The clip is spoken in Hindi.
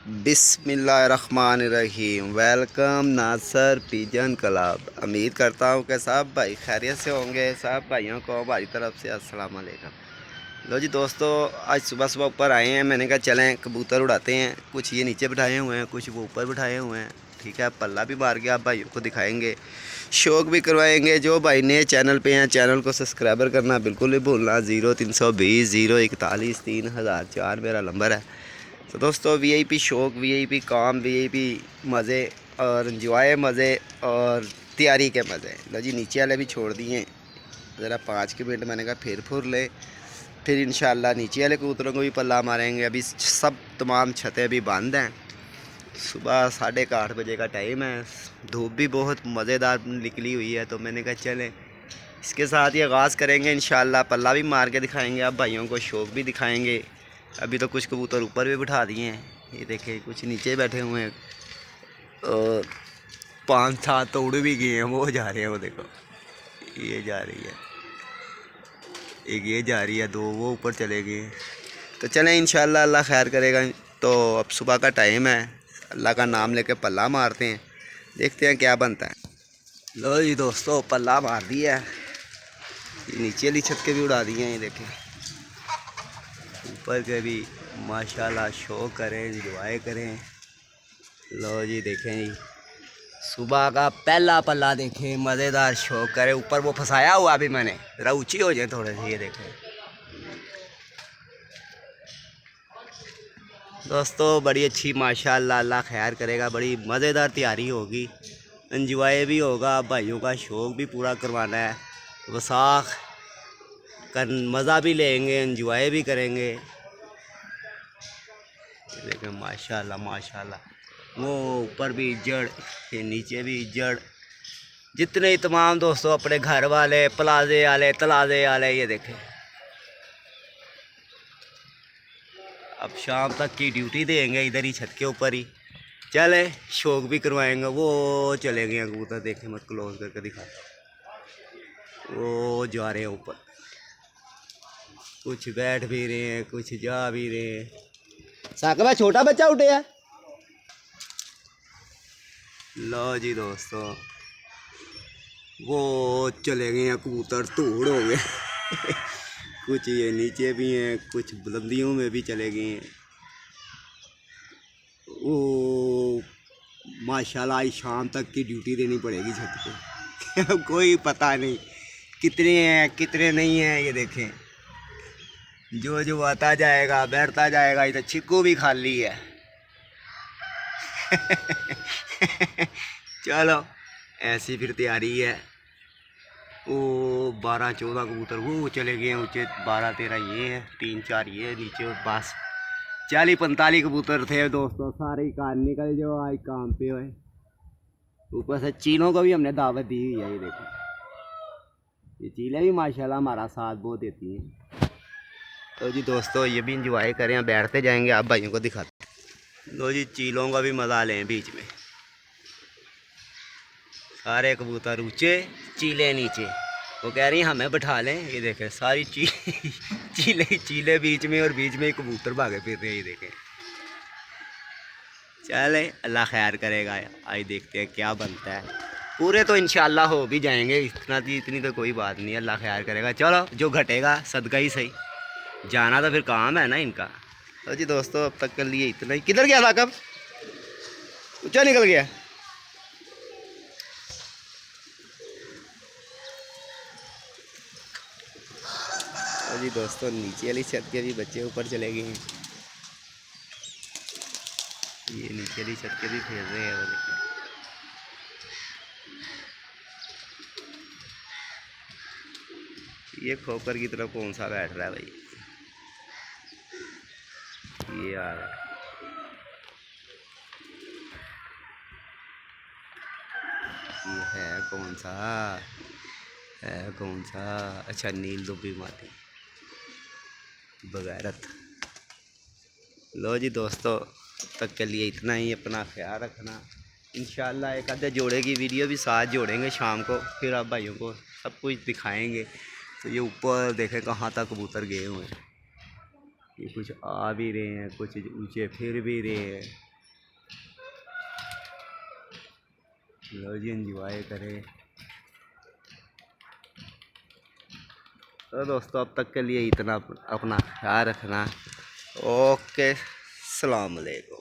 बिस्मिल्लाहिर्रहमानिर्रहीम। वेलकम नासर पिजन क्लब। उम्मीद करता हूँ कि सब भाई खैरियत से होंगे। सब भाइयों को हमारी तरफ से अस्सलाम वालेकुम। लो जी दोस्तों, आज सुबह सुबह ऊपर आए हैं। मैंने कहा चलें कबूतर उड़ाते हैं। कुछ ये नीचे बिठाए हुए हैं, कुछ वो ऊपर बिठाए हुए हैं। ठीक है, पल्ला भी मार के आप भाइयों को दिखाएंगे, शौक भी करवाएंगे। जो भाई नए चैनल पे हैं, चैनल को सब्सक्राइबर करना बिल्कुल नहीं भूलना। 0320 041 3004 मेरा नंबर है। तो दोस्तों, वीआईपी शौक, वीआईपी काम, वीआईपी मज़े और इंजॉय मज़े और तैयारी के मज़े। लो जी, नीचे वाले भी छोड़ दिए। ज़रा 5 मिनट मैंने कहा फिर फुर ले, फिर इंशाल्लाह नीचे वाले कबूतरों को भी पल्ला मारेंगे। अभी सब तमाम छतें भी बंद हैं। सुबह 8:30 बजे का टाइम है। धूप भी बहुत मज़ेदार निकली हुई है। तो मैंने कहा चलें इसके साथ ही आगाज़ करेंगे। इंशाल्लाह पल्ला भी मार के दिखाएंगे, आप भाइयों को शौक भी दिखाएंगे। अभी तो कुछ कबूतर ऊपर भी बिठा दिए हैं, ये देखें। कुछ नीचे बैठे हुए हैं और 5-7 तो उड़ भी गए हैं। वो जा रहे हैं, वो देखो, ये जा रही है, एक ये जा रही है, 2 वो ऊपर चले गए हैं। तो चलें इंशाल्लाह अल्लाह खैर करेगा। तो अब सुबह का टाइम है, अल्लाह का नाम लेके पल्ला मारते हैं, देखते हैं क्या बनता है। लो जी दोस्तों, पल्ला मार दिया है। ये नीचे वाली छत के भी उड़ा दिए हैं, ये देखें। ऊपर के भी माशाल्लाह शौक करें, एंजॉय करें। लो जी देखें जी, सुबह का पहला पल्ला देखें, मज़ेदार शौक करें। ऊपर वो फंसाया हुआ अभी मैंने, ज़रा ऊँची हो जाए थोड़े से। ये देखें दोस्तों, बड़ी अच्छी माशाल्लाह, अल्लाह खैर करेगा। बड़ी मज़ेदार तैयारी होगी, एंजॉय भी होगा। भाइयों का शौक भी पूरा करवाना है। वसाख का मज़ा भी लेंगे, एंजॉय भी करेंगे। देखें माशाल्लाह माशाल्लाह, वो ऊपर भी इज्जड़, ये नीचे भी इज्जड़। जितने ही तमाम दोस्तों अपने घर वाले, प्लाजे वाले, तलाजे वाले, ये देखें। अब शाम तक की ड्यूटी देंगे इधर ही छत के ऊपर ही। चले शौक भी करवाएंगे। वो चले गए कबूतर, देखें, मैं क्लोज करके दिखाता हूँ। वो जा रहे हैं ऊपर, कुछ बैठ भी रहे हैं, कुछ जा भी रहे हैं। साकबा छोटा बच्चा उठे है। लो जी दोस्तों, वो चले गए हैं कबूतर, तोड़ हो गए। कुछ ये नीचे भी हैं, कुछ बुलंदियों में भी चले गए हैं। वो माशाल्लाह आज शाम तक की ड्यूटी देनी पड़ेगी छत पे। कोई पता नहीं कितने हैं कितने नहीं हैं। ये देखें, जो जो आता जाएगा बैठता जाएगा। इधर चिक्कू भी खाली है। चलो ऐसी फिर तैयारी है। वो 12-14 कबूतर वो चले गए हैं ऊँचे। 12-13 ये हैं, 3-4 ये नीचे। बस 40-45 कबूतर थे दोस्तों, सारे कार निकल जो आज काम पे हुए। ऊपर से चीलों को भी हमने दावत दी हुई है। ये देखो, ये चीलें भी माशाल्लाह हमारा साथ बहुत देती हैं। तो जी दोस्तों, ये भी इंजॉय करें, बैठते जाएंगे, आप भाइयों को दिखाते। लो जी, चीलों का भी मज़ा लें बीच में। सारे कबूतर ऊँचे, चीले नीचे। वो कह रही हैं हमें बैठा लें। ये देखें सारी चीले चीले बीच में, और बीच में ही कबूतर भागे फिर रहे हैं। ये देखें। चले अल्लाह खैर करेगा। आज देखते हैं क्या बनता है। पूरे तो इंशाल्लाह हो भी जाएंगे, इतनी तो कोई बात नहीं, अल्लाह खैर करेगा। चलो जो घटेगा सदका ही सही, जाना तो फिर काम है ना इनका। तो जी दोस्तों, अब तक कर लिए इतना ही। किधर गया था, कब ऊँचा निकल गया। तो जी दोस्तों, नीचे वाली छत के भी बच्चे ऊपर चले गए हैं। ये नीचे वाली छत के भी फेर रहे हैं, वो देखिए। ये खोकर की तरफ कौन सा बैठ रहा है भाई, ये आ रहा है। ये है कौन सा, है कौन सा? अच्छा, नील दुबी माती बगैरत। लो जी दोस्तों, तक के लिए इतना ही। अपना ख्याल रखना। इंशाल्लाह एक आधे जोड़े की वीडियो भी साथ जोड़ेंगे शाम को, फिर आप भाइयों को सब कुछ दिखाएंगे। तो ये ऊपर देखें कहाँ तक कबूतर गए हुए हैं। ये कुछ आ भी रहे हैं, कुछ ऊँचे फिर भी रहे हैं। लो जी एंजॉय करें। तो दोस्तों अब तक के लिए इतना, अपना ख्याल रखना। ओके, सलाम अलैकुम।